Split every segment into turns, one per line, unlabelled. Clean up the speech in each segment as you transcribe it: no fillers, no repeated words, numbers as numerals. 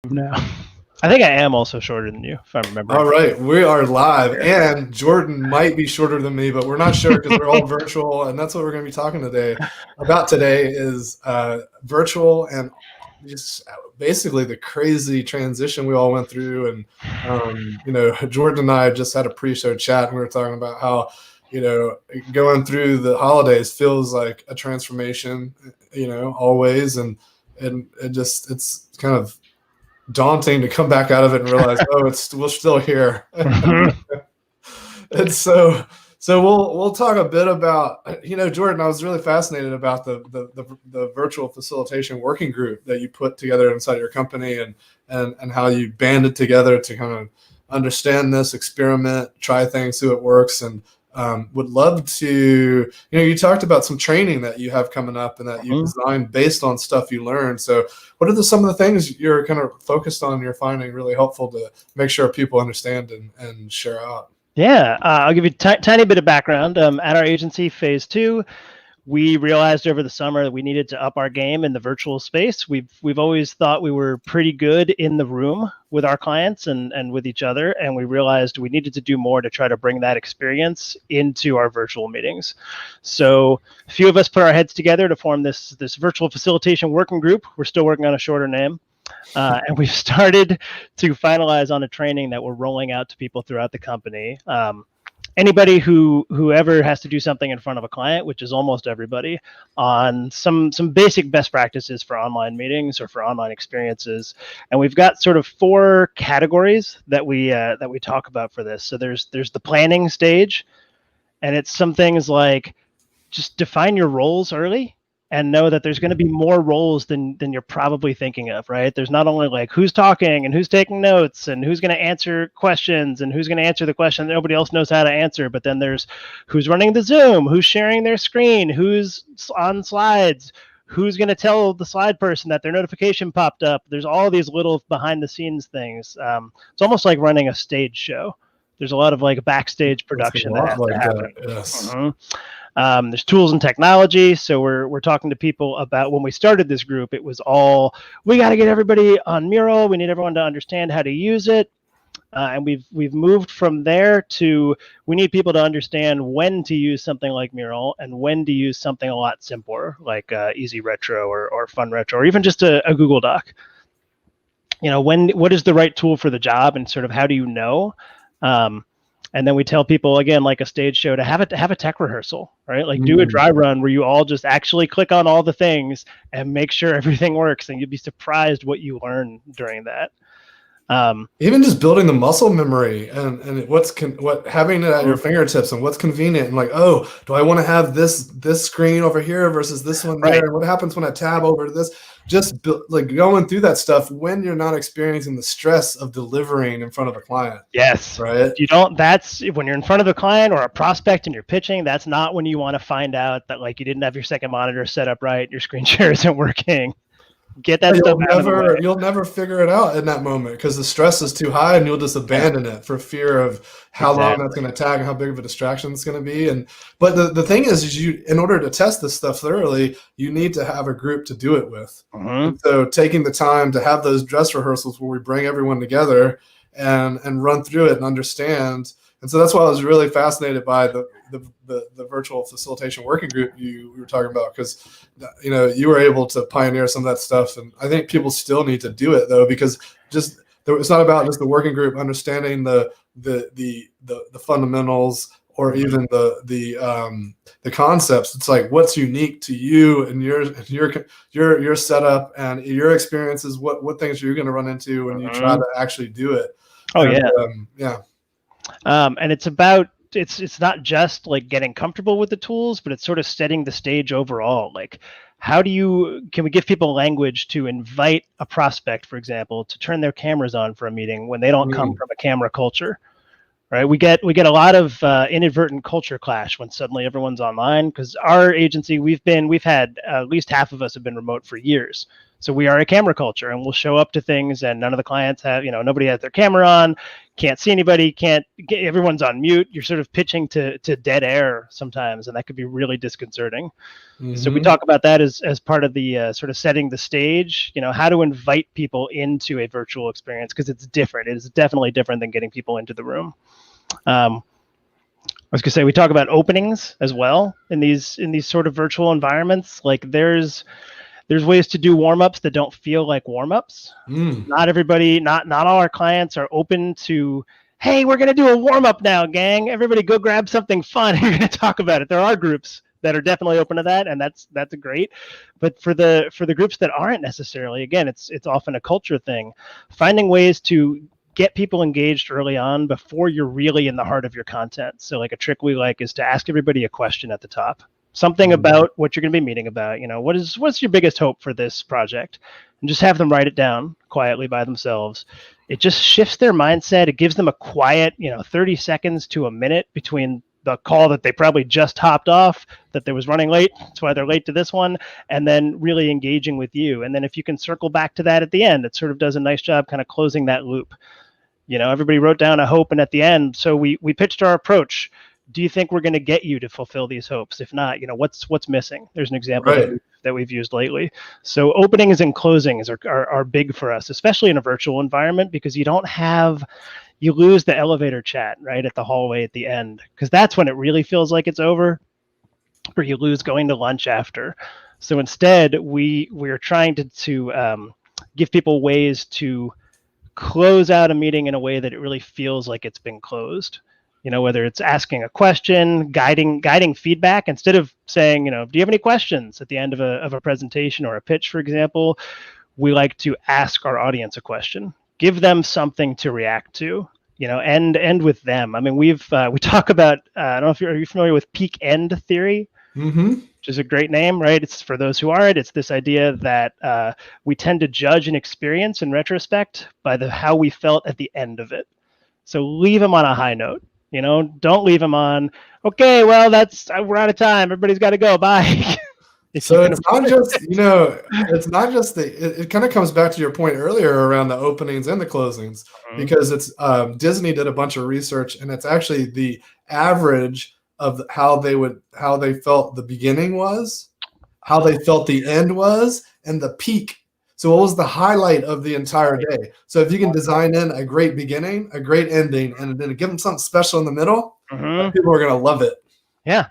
now. I think I am also shorter than you, if I remember.
All right, we are live, and Jordan might be shorter than me, but we're not sure because we're all virtual, and that's what we're going to be talking about today is virtual and just basically the crazy transition we all went through. And Jordan and I just had a pre-show chat, and we were talking about how going through the holidays feels like a transformation, always, and it's kind of daunting to come back out of it and realize, we're still here. And so we'll talk a bit about, Jordan, I was really fascinated about the virtual facilitation working group that you put together inside your company, and how you banded together to kind of understand this, experiment, try things, see what works. And would love to, you talked about some training that you have coming up and that you designed based on stuff you learned. So what are some of the things you're kind of focused on, you're finding really helpful to make sure people understand and share out?
Yeah, I'll give you a tiny bit of background. At our agency, Phase 2, we realized over the summer that we needed to up our game in the virtual space. We've always thought we were pretty good in the room with our clients and with each other, and we realized we needed to do more to try to bring that experience into our virtual meetings. So a few of us put our heads together to form this virtual facilitation working group. We're still working on a shorter name. And we've started to finalize on a training that we're rolling out to people throughout the company. Anybody whoever has to do something in front of a client, which is almost everybody, on some basic best practices for online meetings or for online experiences. And we've got sort of 4 categories that we talk about for this. So there's the planning stage, and it's some things like just define your roles early and know that there's going to be more roles than you're probably thinking of, right? There's not only like who's talking and who's taking notes and who's going to answer questions and who's going to answer the question that nobody else knows how to answer, but then there's who's running the Zoom, who's sharing their screen, who's on slides, who's going to tell the slide person that their notification popped up. There's all these little behind the scenes things. It's almost like running a stage show. There's a lot of like backstage production that has to happen.
Yes.
There's tools and technology. So we're talking to people about, when we started this group, it was all, we got to get everybody on Mural. We need everyone to understand how to use it. And we've moved from there to, we need people to understand when to use something like Mural and when to use something a lot simpler, like Easy Retro or Fun Retro, or even just a Google Doc. What is the right tool for the job, and sort of how do you know? And then we tell people, again, like a stage show, to have a tech rehearsal, right? Like do a dry run where you all just actually click on all the things and make sure everything works, and you'd be surprised what you learn during that.
Even just building the muscle memory and what having it at your fingertips and what's convenient, and like, oh, do I want to have this screen over here versus this one there? Right. What happens when I tab over to this? Just like going through that stuff when you're not experiencing the stress of delivering in front of a client.
Yes.
Right.
That's when you're in front of a client or a prospect and you're pitching, that's not when you want to find out that like you didn't have your second monitor set up right, your screen share isn't working. Get that stuff out of the way.
You'll never figure it out in that moment because the stress is too high, and you'll just abandon it for fear of how long that's going to tag and how big of a distraction it's going to be. But the thing is you, in order to test this stuff thoroughly, you need to have a group to do it with. So taking the time to have those dress rehearsals where we bring everyone together and run through it and understand. And so that's why I was really fascinated by the virtual facilitation working group we were talking about, because you were able to pioneer some of that stuff, and I think people still need to do it though, because it's not about just the working group understanding the fundamentals or even the concepts. It's like what's unique to you and your setup and your experiences. What things you're going to run into when you try to actually do it.
And it's about, it's not just like getting comfortable with the tools, but it's sort of setting the stage overall. Like, can we give people language to invite a prospect, for example, to turn their cameras on for a meeting when they don't come from a camera culture, right? We get a lot of inadvertent culture clash when suddenly everyone's online, because our agency, we've had at least half of us have been remote for years. So we are a camera culture, and we'll show up to things and none of the clients have, nobody has their camera on, can't see anybody, everyone's on mute. You're sort of pitching to dead air sometimes, and that could be really disconcerting. Mm-hmm. So we talk about that as part of the sort of setting the stage, how to invite people into a virtual experience, because it's different. It is definitely different than getting people into the room. I was gonna say, we talk about openings as well in these sort of virtual environments. Like there's ways to do warm-ups that don't feel like warm-ups. Not everybody, not all our clients are open to, hey, we're going to do a warm-up now, gang. Everybody go grab something fun. You're going to talk about it. There are groups that are definitely open to that, and that's great. But for the groups that aren't necessarily, again, it's often a culture thing. Finding ways to get people engaged early on before you're really in the heart of your content. So like a trick we like is to ask everybody a question at the top. Something about what you're going to be meeting about, what's your biggest hope for this project, and just have them write it down quietly by themselves. It just shifts their mindset. It gives them a quiet, 30 seconds to a minute between the call that they probably just hopped off, that they was running late. That's why they're late to this one, and then really engaging with you. And then if you can circle back to that at the end, it sort of does a nice job kind of closing that loop. Everybody wrote down a hope, and at the end, so we pitched our approach. Do you think we're going to get you to fulfill these hopes? If not, what's missing? There's an example that we've used lately. So openings and closings are big for us, especially in a virtual environment, because you lose the elevator chat right at the hallway at the end, because that's when it really feels like it's over, or you lose going to lunch after. So instead, we're trying to give people ways to close out a meeting in a way that it really feels like it's been closed. Whether it's asking a question, guiding feedback, instead of saying, do you have any questions at the end of a presentation or a pitch, for example, we like to ask our audience a question, give them something to react to, end with them. I mean, we talk about, I don't know if are you familiar with peak end theory, which is a great name, right? It's for those who aren't, it's this idea that we tend to judge an experience in retrospect by how we felt at the end of it. So leave them on a high note. Don't leave them on, okay, well, we're out of time. Everybody's got to go. Bye.
So it's not just it kind of comes back to your point earlier around the openings and the closings, because it's Disney did a bunch of research, and it's actually the average of how they felt the beginning was, how they felt the end was, and the peak. So what was the highlight of the entire day? So if you can design in a great beginning, a great ending, and then give them something special in the middle, people are going to love it.
Yeah.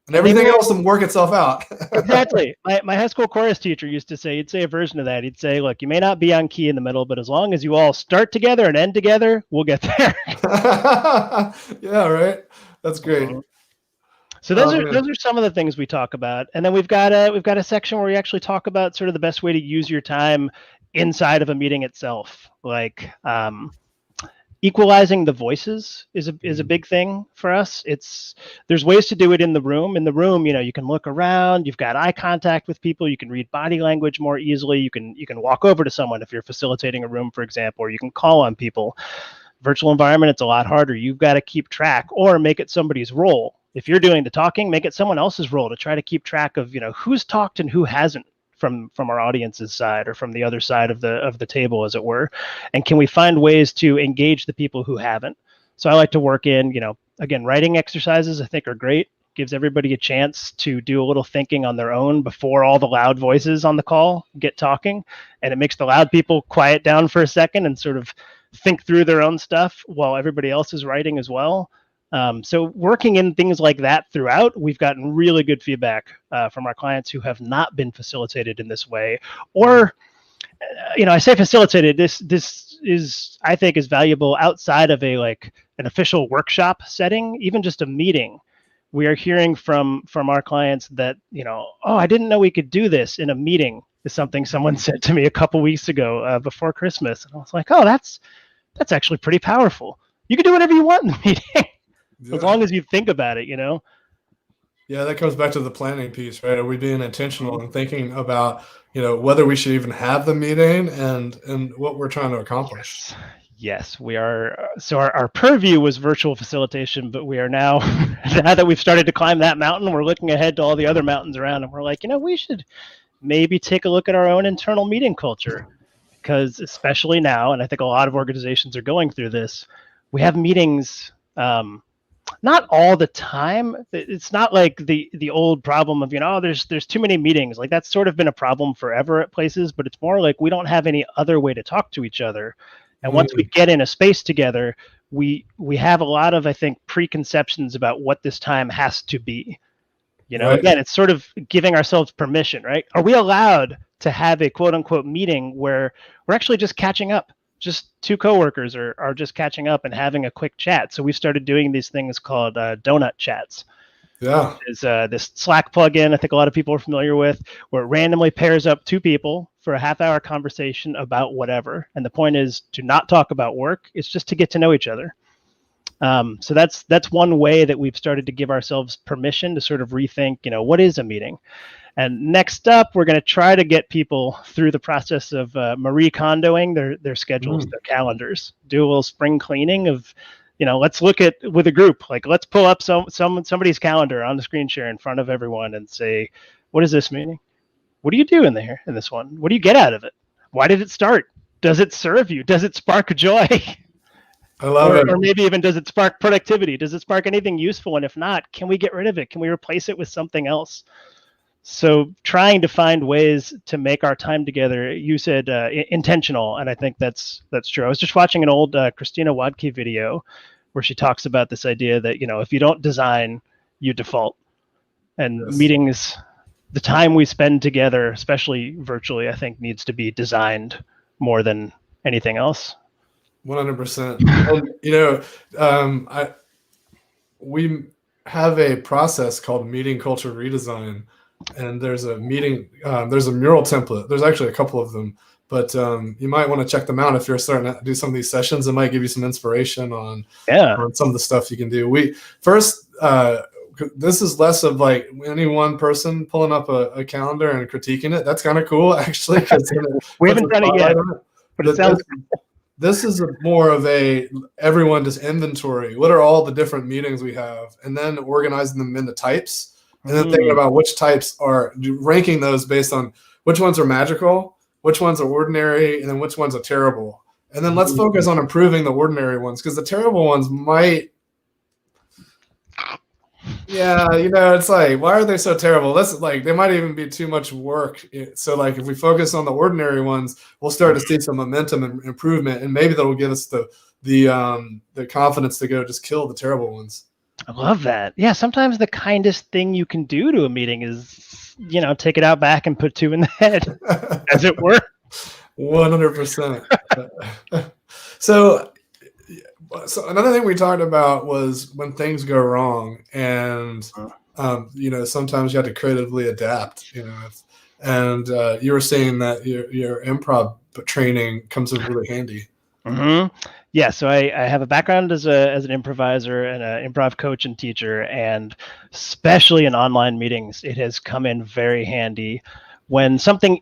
And everything else will work itself out.
Exactly. My high school chorus teacher used to say, he'd say a version of that. He'd say, look, you may not be on key in the middle, but as long as you all start together and end together, we'll get there.
Yeah, right. That's great.
So those are some of the things we talk about, and then we've got a section where we actually talk about sort of the best way to use your time inside of a meeting itself. Like equalizing the voices is a big thing for us. There's ways to do it in the room. In the room, you can look around. You've got eye contact with people. You can read body language more easily. You can walk over to someone if you're facilitating a room, for example, or you can call on people. Virtual environment, it's a lot harder. You've got to keep track, or make it somebody's role. If you're doing the talking, make it someone else's role to try to keep track of, who's talked and who hasn't from our audience's side, or from the other side of the table, as it were. And can we find ways to engage the people who haven't? So I like to work in, again, writing exercises I think are great. Gives everybody a chance to do a little thinking on their own before all the loud voices on the call get talking. And it makes the loud people quiet down for a second and sort of think through their own stuff while everybody else is writing as well. So working in things like that throughout, we've gotten really good feedback from our clients who have not been facilitated in this way. Or, I say facilitated, this is, I think, is valuable outside of an official workshop setting, even just a meeting. We are hearing from our clients that, oh, I didn't know we could do this in a meeting, is something someone said to me a couple weeks ago before Christmas. And I was like, oh, that's actually pretty powerful. You can do whatever you want in the meeting. Yeah. As long as you think about it,
Yeah, that comes back to the planning piece, right? Are we being intentional and thinking about, whether we should even have the meeting and what we're trying to accomplish?
Yes, we are. So our purview was virtual facilitation, but we are now that we've started to climb that mountain, we're looking ahead to all the other mountains around, and we're like, we should maybe take a look at our own internal meeting culture, because especially now, and I think a lot of organizations are going through this, we have meetings not all the time. It's not like the old problem of, oh, there's too many meetings. Like that's sort of been a problem forever at places, but it's more like we don't have any other way to talk to each other. And once we get in a space together, we have a lot of, I think, preconceptions about what this time has to be.
Right.
Again, it's sort of giving ourselves permission, right? Are we allowed to have a quote unquote meeting where we're actually just catching up? Just two coworkers are just catching up and having a quick chat. So we've started doing these things called donut chats.
Yeah.
Is this Slack plugin I think a lot of people are familiar with, where it randomly pairs up two people for a half-hour conversation about whatever. And the point is to not talk about work. It's just to get to know each other. So that's one way that we've started to give ourselves permission to sort of rethink, what is a meeting? And next up, we're going to try to get people through the process of Marie Kondoing their schedules, their calendars, do a little spring cleaning of, let's look at with a group, like let's pull up somebody's calendar on the screen share in front of everyone and say, what is this meeting? What do you do in this one? What do you get out of it? Why did it start? Does it serve you? Does it spark joy?
I love it.
Or maybe even, does it spark productivity? Does it spark anything useful? And if not, can we get rid of it? Can we replace it with something else? So trying to find ways to make our time together, you said intentional, and I think that's true. I was just watching an old Christina Wadke video where she talks about this idea that, if you don't design, you default. And
Yes.
Meetings, the time we spend together, especially virtually, I think needs to be designed more than anything else.
100%. We have a process called meeting culture redesign, and there's a mural template. There's actually a couple of them, but you might want to check them out if you're starting to do some of these sessions. It might give you some inspiration on some of the stuff you can do. This is less of like any one person pulling up a calendar and critiquing it. That's kind of cool, actually.
We haven't done it yet, but it sounds.
This is more of everyone just inventory. What are all the different meetings we have, and then organizing them into types, and then thinking about which types ranking those based on which ones are magical, which ones are ordinary, and then which ones are terrible. And then let's focus on improving the ordinary ones, because the terrible ones might. Yeah, it's like, why are they so terrible? They might even be too much work. So like, if we focus on the ordinary ones, we'll start to see some momentum and improvement, and maybe that'll give us the confidence to go just kill the terrible ones.
I love that. Yeah, sometimes the kindest thing you can do to a meeting is, take it out back and put two in the head, as it were.
100%. So another thing we talked about was when things go wrong, and sometimes you have to creatively adapt. And you were saying that your improv training comes in really handy.
Mm-hmm. Yeah, so I have a background as an improviser and an improv coach and teacher, and especially in online meetings, it has come in very handy when something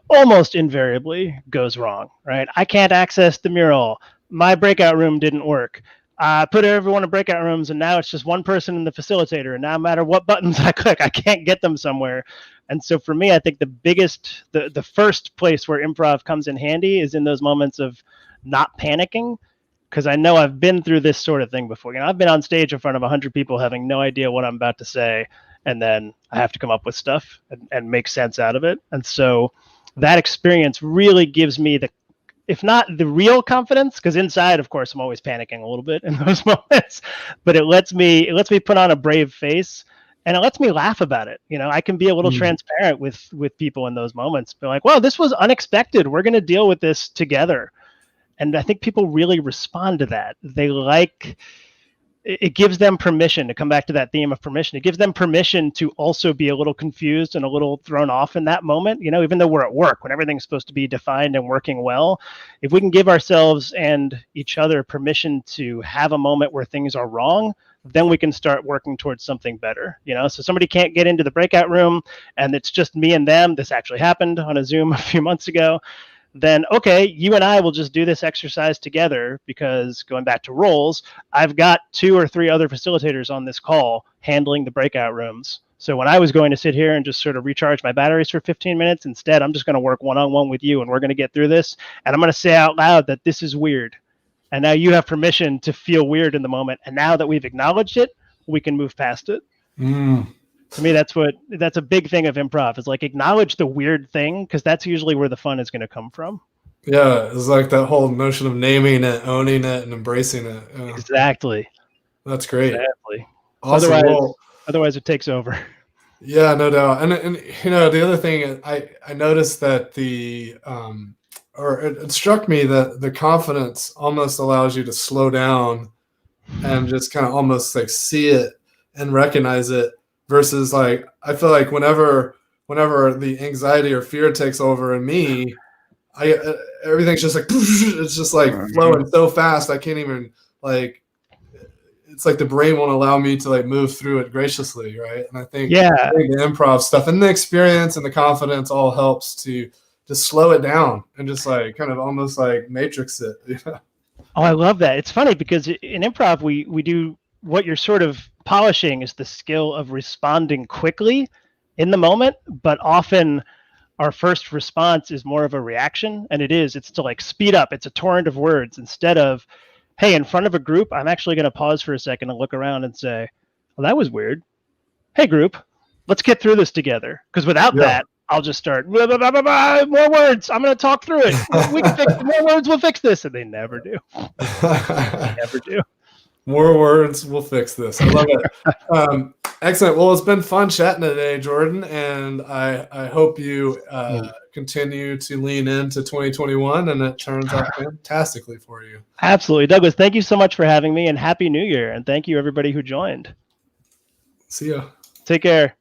almost invariably goes wrong, right? I can't access the mural. My breakout room didn't work. I put everyone in breakout rooms, and now it's just one person in the facilitator. And now no matter what buttons I click, I can't get them somewhere. And so for me, I think the first place where improv comes in handy is in those moments of not panicking, because I know I've been through this sort of thing before. I've been on stage in front of 100 people having no idea what I'm about to say, and then I have to come up with stuff and make sense out of it. And so that experience really gives me if not the real confidence, because inside, of course, I'm always panicking a little bit in those moments, but it lets me put on a brave face, and it lets me laugh about it. I can be a little transparent with people in those moments. Be like, well, this was unexpected. We're going to deal with this together. And I think people really respond to that. It gives them permission to come back to that theme of permission. It gives them permission to also be a little confused and a little thrown off in that moment. Even though we're at work, when everything's supposed to be defined and working well, if we can give ourselves and each other permission to have a moment where things are wrong, then we can start working towards something better. So somebody can't get into the breakout room and it's just me and them. This actually happened on a Zoom a few months ago. Then, okay, you and I will just do this exercise together, because going back to roles, I've got 2 or 3 other facilitators on this call handling the breakout rooms. So when I was going to sit here and just sort of recharge my batteries for 15 minutes, instead, I'm just going to work one-on-one with you, and we're going to get through this. And I'm going to say out loud that this is weird. And now you have permission to feel weird in the moment. And now that we've acknowledged it, we can move past it. To me, that's a big thing of improv, is like acknowledge the weird thing, because that's usually where the fun is going to come from.
Yeah, it's like that whole notion of naming it, owning it, and embracing it. Yeah.
Exactly.
That's great.
Exactly.
Awesome.
Otherwise it takes over.
Yeah, no doubt. And you know, the other thing I noticed that or it struck me that the confidence almost allows you to slow down and just kind of almost like see it and recognize it, versus like I feel like whenever the anxiety or fear takes over in me, everything's just like it's just like flowing so fast I can't even like. It's like the brain won't allow me to like move through it graciously, right? And I think the improv stuff and the experience and the confidence all helps to just slow it down and just like kind of almost like matrix it. Yeah.
Oh, I love that. It's funny because in improv we do what you're sort of polishing is the skill of responding quickly in the moment, but often our first response is more of a reaction, and it's to like speed up. It's a torrent of words instead of, hey, in front of a group, I'm actually going to pause for a second and look around and say, well, that was weird. Hey, group, let's get through this together. Because without that, I'll just start, blah, blah, blah, blah, blah, more words. I'm going to talk through it. We can fix more words. We'll fix this. And they never do. They never do.
More words will fix this. I love it. Excellent. Well, it's been fun chatting today, Jordan, and I hope you continue to lean into 2021 and it turns out fantastically for you.
Absolutely. Douglas, thank you so much for having me, and Happy New Year. And thank you, everybody who joined.
See ya.
Take care.